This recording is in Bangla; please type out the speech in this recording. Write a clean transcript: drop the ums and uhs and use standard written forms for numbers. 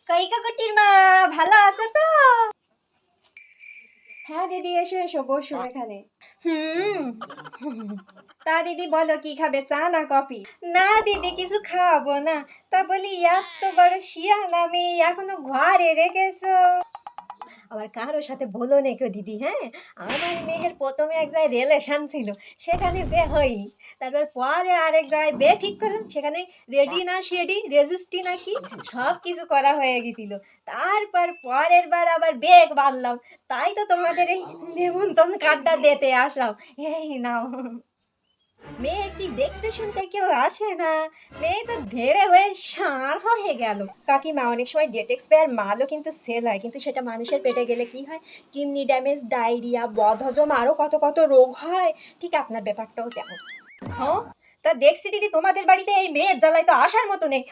কাকুটির মা ভালো আছে তো? হ্যাঁ দিদি, এসো এসো, বসো এখানে। হুম। তা দিদি বলো, কি খাবে, চা না কফি? না দিদি, কিছু খাবো না। তা বলি, এত বড় শিয়াল আমি এখনো ঘরে রেখেছো? আবার কারোর সাথে বলো না কেউ দিদি, হ্যাঁ? আমার মেয়ের প্রথমে এক জায়গায় রিলেশন ছিল, সেখানে বিয়ে হয়নি। তারপর পরে আরেক জায়গায় বিয়ে ঠিক করলাম, সেখানে রেডি না শেডি রেজিস্ট্রি নাকি সব কিছু করা হয়ে গেছিল। তারপর পরের বার আবার বেগ বাঁধলাম। তাই তো তোমাদের এই নেমন্তন্ন কার্ডটা দিতে আসলাম। এই নাও। মেয়ে কি দেখতে শুনতে কেউ আসে না? মেয়ে তো ধেড়ে হয়ে ষাঁড় হয়ে গেল। কাকিমা, অনেক সময় ডেট এক্সপায়ার মালও কিন্তু সেল হয়, কিন্তু সেটা মানুষের পেটে গেলে কি হয়? কিডনি ড্যামেজ, ডায়রিয়া, বদহজম, আরো কত কত রোগ হয়। ঠিক আপনার ব্যাপারটাও তেমন। হ্যাঁ, তা দেখছি দিদি তোমাদের বাড়িতে এই মেয়ের জ্বালায় তো আসার মতো নেই।